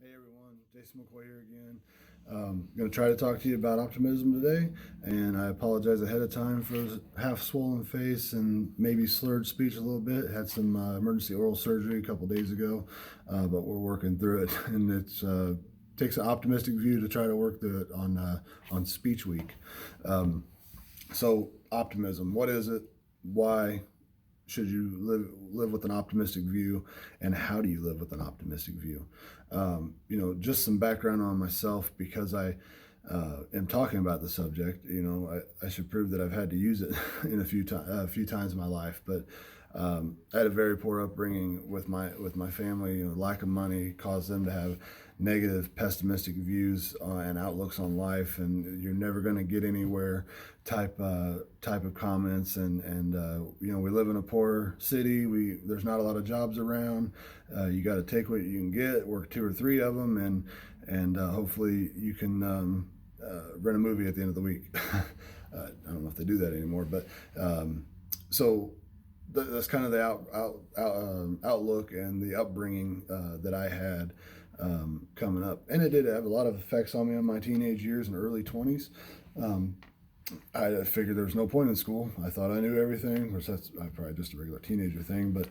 Hey everyone, Jason McCoy here again. I'm going to try to talk to you about optimism today, and I apologize ahead of time for half swollen face and maybe slurred speech a little bit. Had some emergency oral surgery a couple days ago, but we're working through it, and it takes an optimistic view to try to work through it on Speech Week. So optimism, what is it? Why should you live with an optimistic view, and how do you live with an optimistic view? Just some background on myself, because I am talking about the subject. I should prove that I've had to use it in a few times in my life. But I had a very poor upbringing with my family. Lack of money caused them to have negative, pessimistic views and outlooks on life, and you're never going to get anywhere type of comments. And we live in a poor city. There's not a lot of jobs around. You got to take what you can get, work 2 or 3 of them, and hopefully you can rent a movie at the end of the week. I don't know if they do that anymore, but so that's kind of the outlook and the upbringing that I had coming up, and it did have a lot of effects on me in my teenage years and early 20s. I figured there was no point in school. I thought I knew everything, which that's probably just a regular teenager thing, but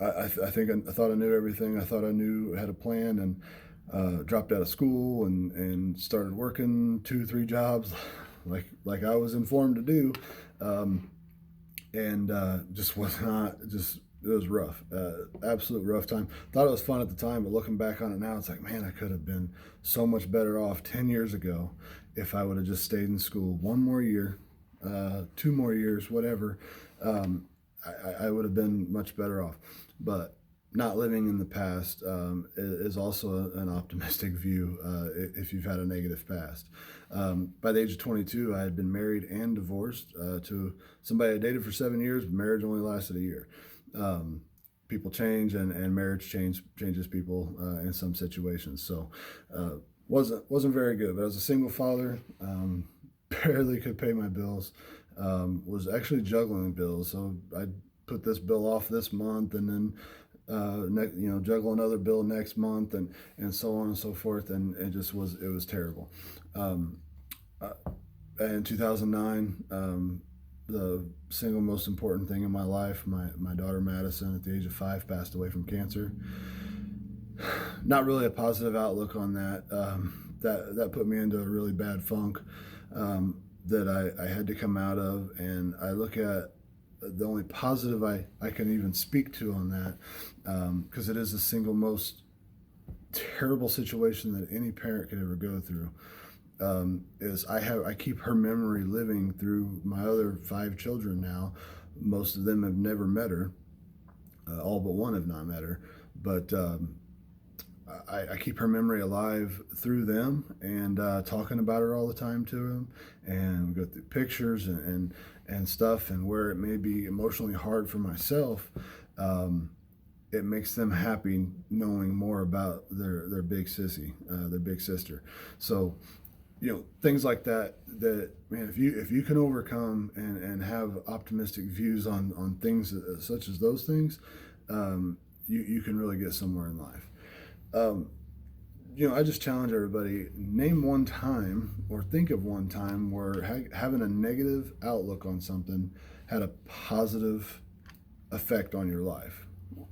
I thought I knew everything. I thought I had a plan, and dropped out of school and started working 2-3 jobs like I was informed to do. And just was not just it was rough, absolute rough time. Thought it was fun at the time, but looking back on it now, it's like, man, I could have been so much better off 10 years ago if I would have just stayed in school 1 more year, 2 more years, whatever. I would have been much better off. But not living in the past is also an optimistic view if you've had a negative past. By the age of 22, I had been married and divorced to somebody I dated for 7 years, but marriage only lasted a year. People change, and marriage changes people in some situations. So wasn't very good. But I was a single father, barely could pay my bills. Was actually juggling bills, so I put this bill off this month, and then juggle another bill next month, and so on and so forth, and it was terrible. In 2009, the single most important thing in my life, my daughter Madison, at the age of 5, passed away from cancer. Not really a positive outlook on that. That put me into a really bad funk that I had to come out of, and I look at the only positive I can even speak to on that, because it is the single most terrible situation that any parent could ever go through, is I keep her memory living through my other 5 children now. Most of them have never met her. All but one have not met her, but I keep her memory alive through them, and talking about her all the time to them, and we go through pictures and stuff, and where it may be emotionally hard for myself, it makes them happy knowing more about their big sissy, their big sister. So things like that man, if you can overcome and have optimistic views on things such as those things, you can really get somewhere in life. I just challenge everybody, name one time or think of one time where having a negative outlook on something had a positive effect on your life.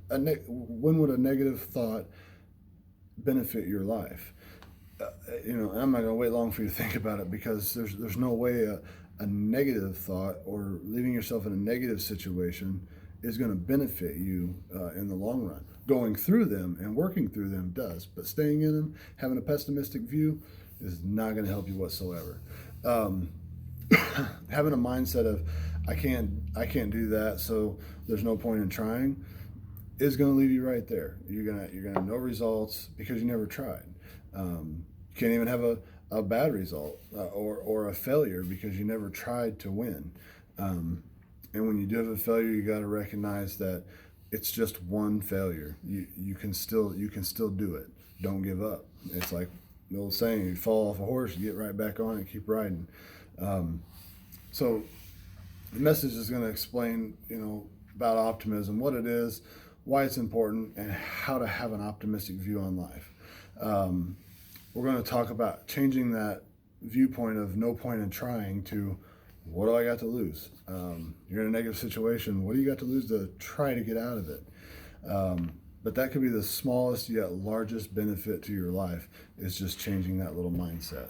When would a negative thought benefit your life? I'm not going to wait long for you to think about it, because there's no way a negative thought or leaving yourself in a negative situation is going to benefit you in the long run. Going through them and working through them does, but staying in them, having a pessimistic view, is not going to help you whatsoever. Having a mindset of I can't do that, so there's no point in trying, is going to leave you right there. You're gonna have no results because you never tried. You can't even have a bad result or a failure because you never tried to win. And when you do have a failure, you got to recognize that it's just one failure. You can still do it. Don't give up. It's like the old saying: you fall off a horse, you get right back on and keep riding. So the message is going to explain, about optimism, what it is, why it's important, and how to have an optimistic view on life. Um, we're going to talk about changing that viewpoint of no point in trying to what do I got to lose? You're in a negative situation. What do you got to lose to try to get out of it? But that could be the smallest yet largest benefit to your life, is just changing that little mindset.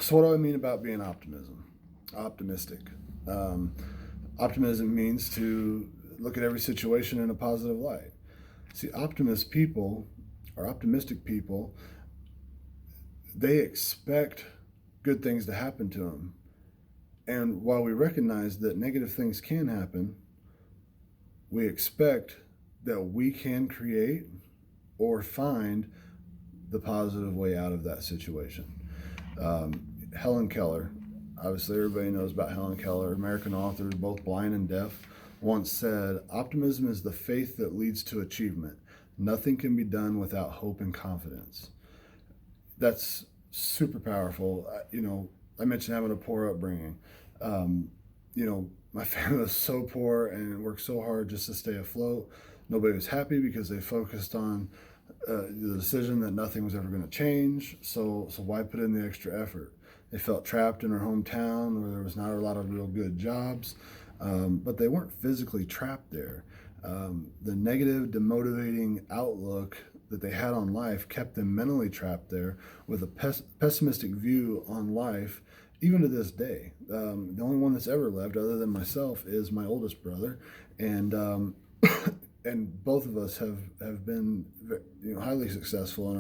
So, what do I mean about being optimistic? Um, Optimism means to look at every situation in a positive light. See, optimistic people, they expect good things to happen to them. And while we recognize that negative things can happen, we expect that we can create or find the positive way out of that situation. Helen Keller, obviously everybody knows about Helen Keller, American author, both blind and deaf, once said, "Optimism is the faith that leads to achievement. Nothing can be done without hope and confidence." That's super powerful. I mentioned having a poor upbringing. Um, my family was so poor and worked so hard just to stay afloat. Nobody was happy because they focused on the decision that nothing was ever going to change. So why put in the extra effort? They felt trapped in their hometown where there was not a lot of real good jobs, but they weren't physically trapped there. The negative, demotivating outlook that they had on life kept them mentally trapped there with a pessimistic view on life, even to this day. The only one that's ever left, other than myself, is my oldest brother, and and both of us have been highly successful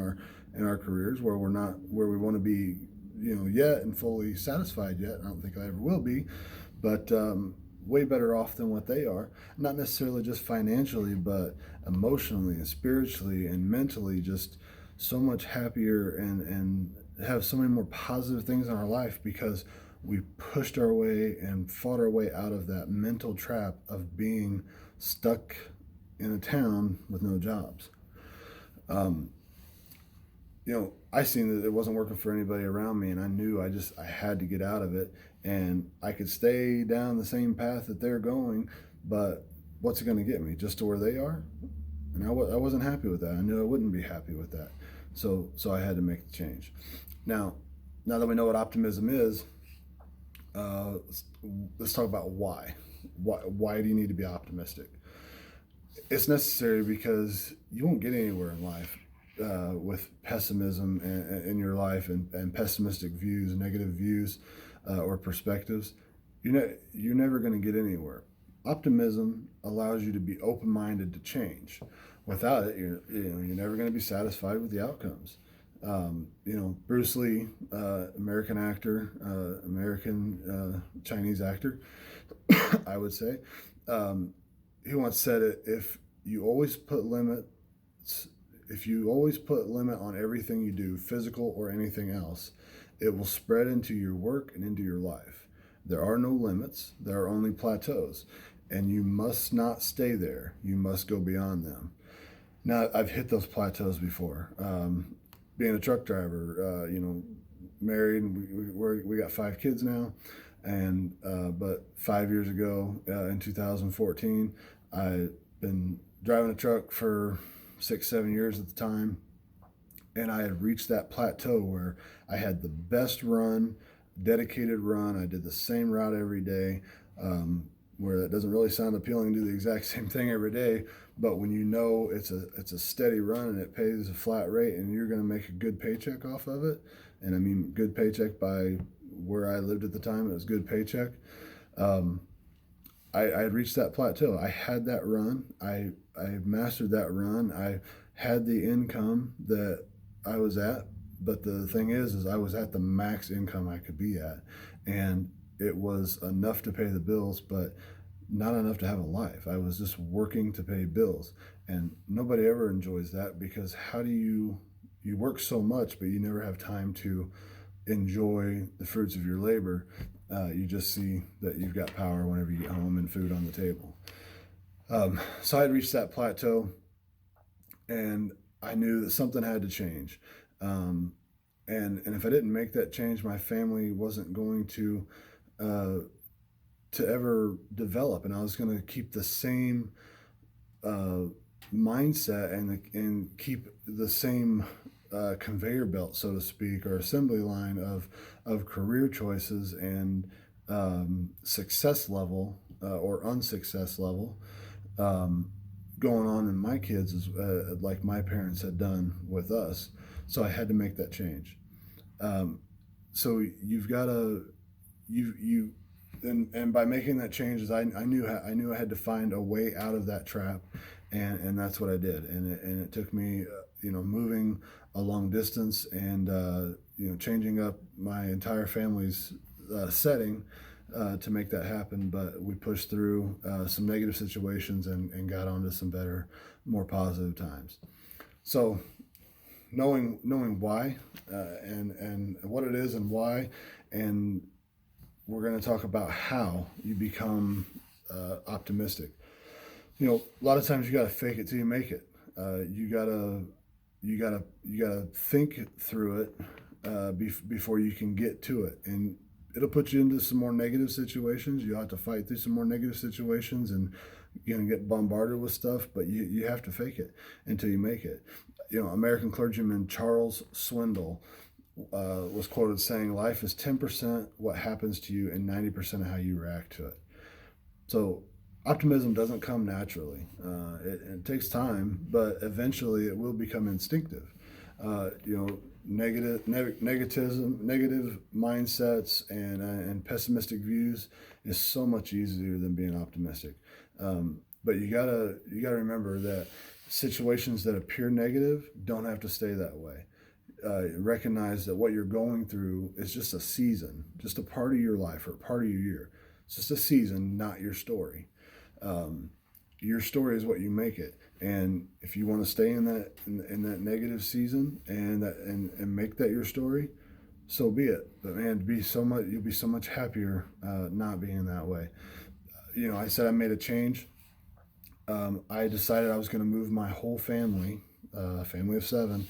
in our careers, where we're not where we want to be yet and fully satisfied yet. I don't think I ever will be, but way better off than what they are, not necessarily just financially, but emotionally and spiritually and mentally, just so much happier, and have so many more positive things in our life because we pushed our way and fought our way out of that mental trap of being stuck in a town with no jobs. Um, I seen that it wasn't working for anybody around me, and I knew I had to get out of it, and I could stay down the same path that they're going, but what's it going to get me? Just to where they are? And I wasn't happy with that. I knew I wouldn't be happy with that. So I had to make the change. Now that we know what optimism is, let's talk about why. Why do you need to be optimistic? It's necessary because you won't get anywhere in life with pessimism in your life, and pessimistic views, negative views, or perspectives. You're never going to get anywhere. Optimism allows you to be open-minded to change. Without it, you're never going to be satisfied with the outcomes. Bruce Lee, American actor, American Chinese actor, I would say. He once said it: if you always put limit on everything you do, physical or anything else, it will spread into your work and into your life. There are no limits. There are only plateaus, and you must not stay there. You must go beyond them. Now, I've hit those plateaus before. Being a truck driver, married, and we got 5 kids now, and but 5 years ago, in 2014, I'd been driving a truck for 6-7 years at the time, and I had reached that plateau where I had the best run, dedicated run. I did the same route every day, where that doesn't really sound appealing to do the exact same thing every day, but when it's a steady run and it pays a flat rate and you're going to make a good paycheck off of it, and I mean good paycheck by where I lived at the time, it was good paycheck. I had reached that plateau. I had that run. I mastered that run. I had the income that I was at, but the thing is I was at the max income I could be at, and it was enough to pay the bills, but not enough to have a life. I was just working to pay bills, and nobody ever enjoys that, because how do you work so much, but you never have time to enjoy the fruits of your labor. You just see that you've got power whenever you get home and food on the table. So I had reached that plateau, and I knew that something had to change. And if I didn't make that change, my family wasn't going to ever develop, and I was going to keep the same uh, mindset and keep the same conveyor belt, so to speak, or assembly line of career choices and success level or unsuccess level um, going on in my kids is like my parents had done with us. So I had to make that change. Um, so you've got to you and by making that change, I knew I had to find a way out of that trap, and that's what I did. And it took me, moving a long distance and changing up my entire family's setting to make that happen. But we pushed through some negative situations and got onto some better, more positive times. So knowing why and what it is and why, and we're going to talk about how you become optimistic. A lot of times you got to fake it till you make it. You gotta think through it before you can get to it, and it'll put you into some more negative situations. You have to fight through some more negative situations, and you're gonna get bombarded with stuff. But you have to fake it until you make it. American clergyman Charles Swindoll was quoted saying, "Life is 10% what happens to you and 90% of how you react to it." So optimism doesn't come naturally. It takes time, but eventually it will become instinctive. Negative mindsets and pessimistic views is so much easier than being optimistic. But you gotta remember that situations that appear negative don't have to stay that way. Recognize that what you're going through is just a season, just a part of your life or part of your year. It's just a season, not your story. Your story is what you make it, and if you want to stay in that negative season and make that your story, so be it. But man, you'll be so much happier not being that way. I said I made a change. I decided I was going to move my whole family, family of 7,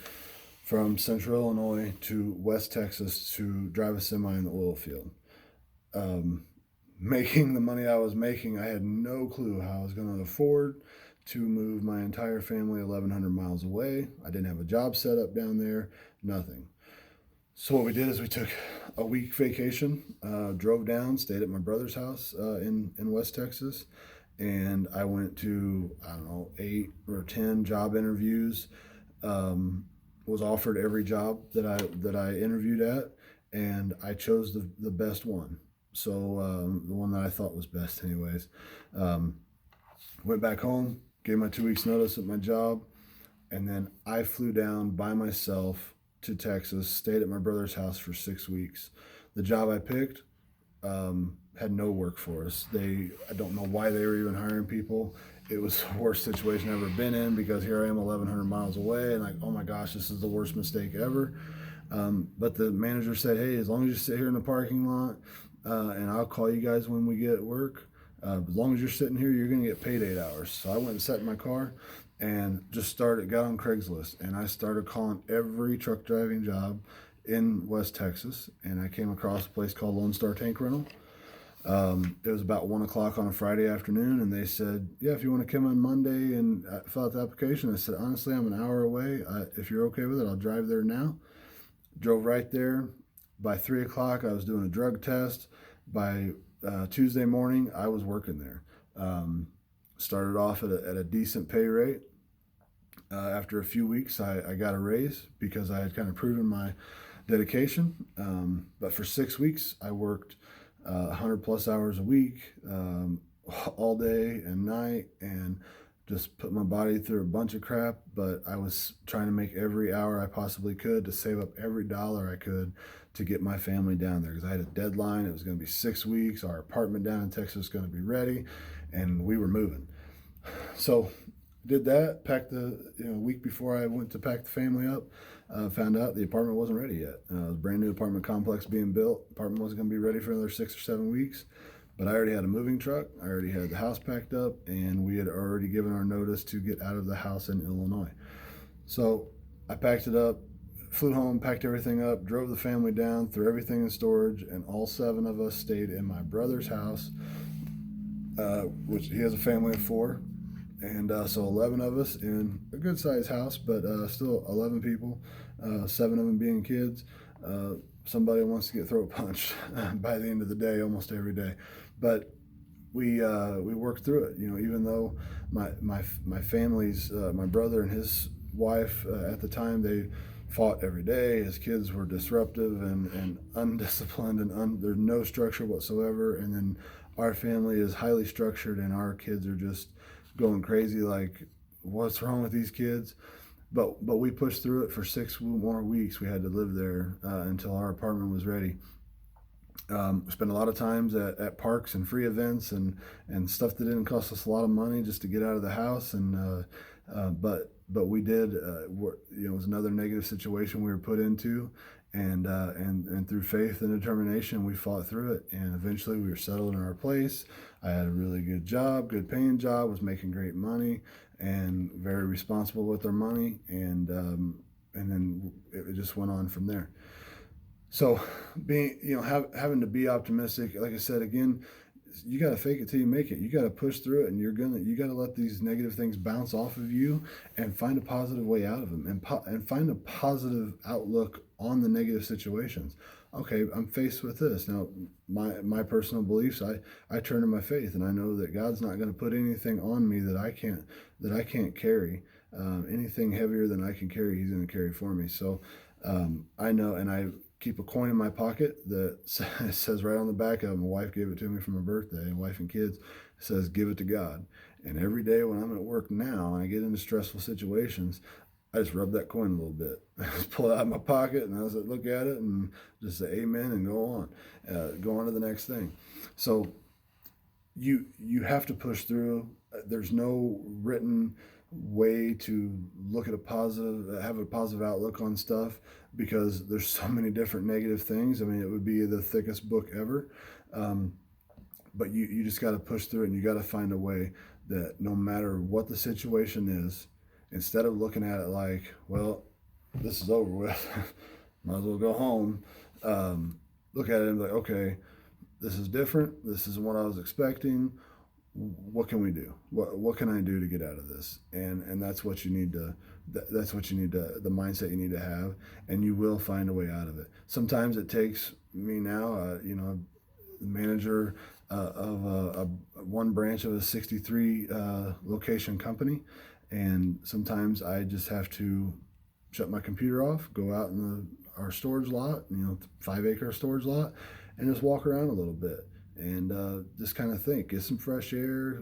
from Central Illinois to West Texas to drive a semi in the oil field. Making the money I was making, I had no clue how I was going to afford to move my entire family 1,100 miles away. I didn't have a job set up down there, nothing. So what we did is we took a week vacation, drove down, stayed at my brother's house in West Texas, and I went to, I don't know, 8 or 10 job interviews. Was offered every job that I interviewed at, and I chose the best one. So the one that I thought was best, anyways. Went back home, gave my 2 weeks notice at my job, and then I flew down by myself to Texas, stayed at my brother's house for 6 weeks. The job I picked had no work for us. I don't know why they were even hiring people. It was the worst situation I've ever been in, because here I am 1,100 miles away and like, oh my gosh, this is the worst mistake ever. But the manager said, hey, as long as you sit here in the parking lot and I'll call you guys when we get work, as long as you're sitting here, you're going to get paid 8 hours. So I went and sat in my car and just got on Craigslist, and I started calling every truck driving job in West Texas, and I came across a place called Lone Star Tank Rental. It was about 1 o'clock on a Friday afternoon, and they said, yeah, if you want to come on Monday and fill out the application. I said, honestly, I'm an hour away. If you're okay with it, I'll drive there now. Drove right there. By 3 o'clock, I was doing a drug test. By Tuesday morning, I was working there. Started off at a decent pay rate. After a few weeks, I got a raise because I had kind of proven my dedication. But for 6 weeks, I worked 100 plus hours a week, all day and night, and just put my body through a bunch of crap. But I was trying to make every hour I possibly could to save up every dollar I could to get my family down there, because I had a deadline. It was going to be 6 weeks. Our apartment down in Texas was going to be ready, and we were moving. So did that, packed a week before I went to pack the family up, found out the apartment wasn't ready yet. It was a brand new apartment complex being built. Apartment wasn't going to be ready for another 6 or 7 weeks, but I already had a moving truck. I already had the house packed up, and we had already given our notice to get out of the house in Illinois. So I packed it up, flew home, packed everything up, drove the family down, threw everything in storage, and all 7 of us stayed in my brother's house, which he has a family of 4. And so 11 of us in a good sized house, but still 11 people, 7 of them being kids. Somebody wants to get throat punched by the end of the day, almost every day. But we worked through it. Even though my family's my brother and his wife at the time, they fought every day. His kids were disruptive and undisciplined, and there's no structure whatsoever. And then our family is highly structured, and our kids are just going crazy. Like, what's wrong with these kids? But we pushed through it for 6 more weeks. We had to live there until our apartment was ready. Spent a lot of times at parks and free events and stuff that didn't cost us a lot of money just to get out of the house. And but we did. It was another negative situation we were put into, and through faith and determination, we fought through it. And eventually, we were settled in our place. I had a really good job, good paying job, was making great money, and very responsible with our money. And then it just went on from there. So having to be optimistic, like I said, again, you got to fake it till you make it. You got to push through it, and you got to let these negative things bounce off of you and find a positive way out of them, and find a positive outlook on the negative situations. Okay, I'm faced with this. Now, my personal beliefs, I turn to my faith, and I know that God's not going to put anything on me that I can't carry. Anything heavier than I can carry, He's going to carry for me. So I know, and I keep a coin in my pocket that says right on the back of it. My wife gave it to me for my birthday, and wife and kids. It says, "Give it to God." And every day when I'm at work now and I get into stressful situations, I just rub that coin a little bit. I just pull it out of my pocket, and I just look at it and just say amen and go on to the next thing. So you have to push through. There's no written way to have a positive outlook on stuff, because there's so many different negative things. I mean, it would be the thickest book ever. But you just got to push through it, and you got to find a way that no matter what the situation is, instead of looking at it like, well, this is over with, might as well go home, look at it and be like, okay, this is different. This isn't what I was expecting. What can we do? What can I do to get out of this? And that's what you need to. That's what you need to. The mindset you need to have, and you will find a way out of it. Sometimes it takes me now. Manager of one branch of a 63 location company, and sometimes I just have to shut my computer off, go out in our storage lot, 5-acre storage lot, and just walk around a little bit. And just kind of think, get some fresh air,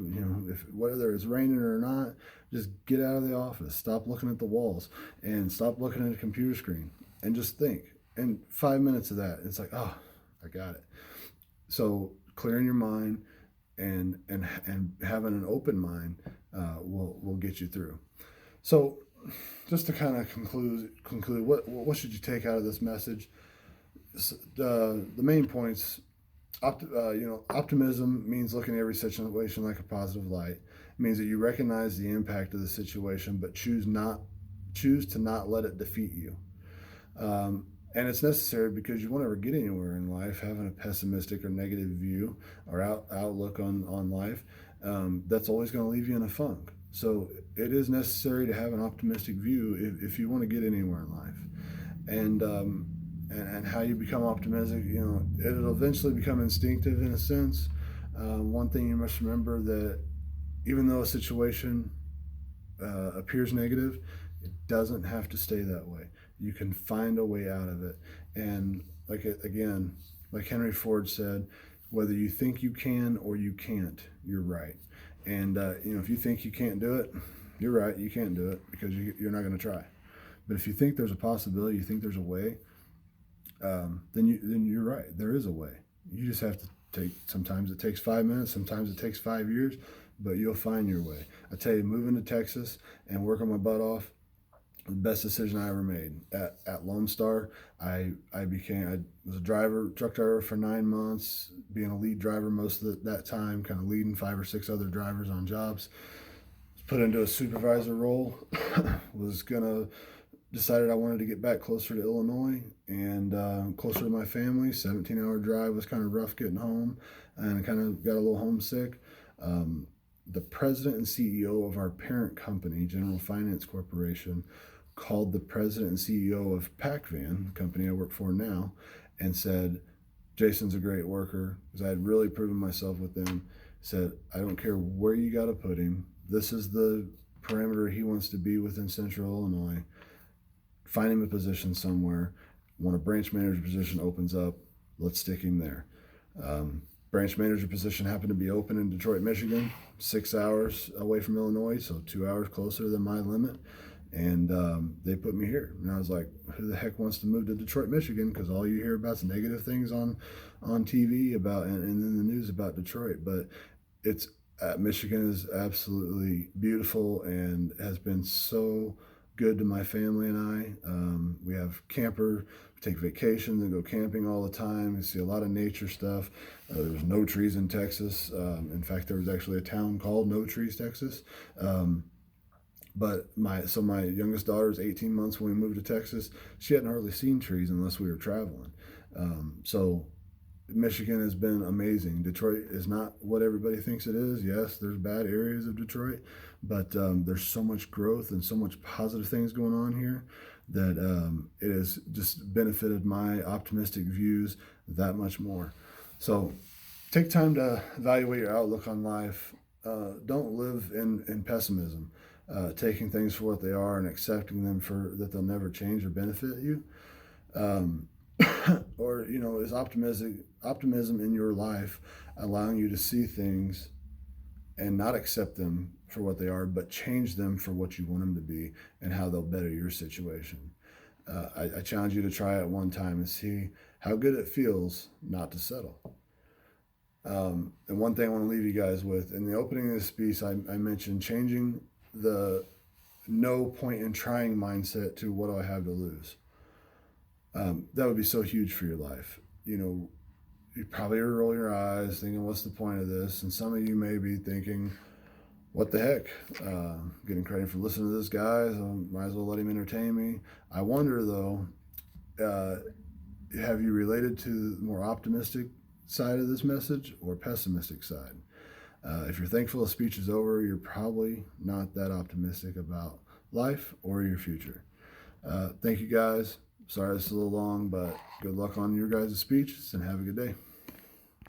if whether it's raining or not, just get out of the office, stop looking at the walls, and stop looking at a computer screen, and just think. And 5 minutes of that, it's like, oh, I got it. So clearing your mind and having an open mind will get you through. So just to kind of conclude, what should you take out of this message? The main points. Optimism means looking at every situation like a positive light. It means that you recognize the impact of the situation, but choose to not let it defeat you. And it's necessary, because you won't ever get anywhere in life having a pessimistic or negative view or outlook on life. That's always going to leave you in a funk. So it is necessary to have an optimistic view if you want to get anywhere in life. And how you become optimistic, it'll eventually become instinctive in a sense. One thing you must remember, that even though a situation appears negative, it doesn't have to stay that way. You can find a way out of it. And like Henry Ford said, whether you think you can or you can't, you're right. And if you think you can't do it, you're right. You can't do it, because you're not going to try. But if you think there's a possibility, you think there's a way, then you're right. There is a way. You just have to take. Sometimes it takes 5 minutes. Sometimes it takes 5 years, but you'll find your way. I tell you, moving to Texas and working my butt off, the best decision I ever made. At Lone Star, I was a truck driver for 9 months, being a lead driver most of that time, kind of leading 5 or 6 other drivers on jobs. Was put into a supervisor role. Decided I wanted to get back closer to Illinois and closer to my family. 17-hour drive was kind of rough getting home, and I kind of got a little homesick. the president and CEO of our parent company, General Finance Corporation, called the president and CEO of PacVan, the company I work for now, and said, Jason's a great worker, because I had really proven myself with them. Said, I don't care where you got to put him. This is the parameter he wants to be within Central Illinois. Find him a position somewhere. When a branch manager position opens up, let's stick him there. Branch manager position happened to be open in Detroit, Michigan, 6 hours away from Illinois, so 2 hours closer than my limit. And they put me here. And I was like, who the heck wants to move to Detroit, Michigan? Because all you hear about is negative things on TV about and in the news about Detroit. But it's Michigan is absolutely beautiful and has been so good to my family and I. We have camper, we take vacations and go camping all the time. We see a lot of nature stuff. There's no trees in Texas. In fact, there was actually a town called No Trees, Texas. But my youngest daughter is 18 months when we moved to Texas. She hadn't hardly seen trees unless we were traveling. So Michigan has been amazing. Detroit is not what everybody thinks it is. Yes, there's bad areas of Detroit, but there's so much growth and so much positive things going on here that it has just benefited my optimistic views that much more. So take time to evaluate your outlook on life. Don't live in pessimism. Taking things for what they are and accepting them for that they'll never change or benefit you, or is optimism in your life allowing you to see things and not accept them for what they are, but change them for what you want them to be and how they'll better your situation. I challenge you to try it one time and see how good it feels not to settle. And one thing I want to leave you guys with, in the opening of this piece, I mentioned changing the no point in trying mindset to what do I have to lose. That would be so huge for your life. You probably roll your eyes thinking, what's the point of this? And some of you may be thinking, what the heck? Getting credit for listening to this guy, so might as well let him entertain me. I wonder though, have you related to the more optimistic side of this message or pessimistic side? If you're thankful the speech is over, you're probably not that optimistic about life or your future. Thank you guys. Sorry it's a little long, but good luck on your guys' speeches and have a good day.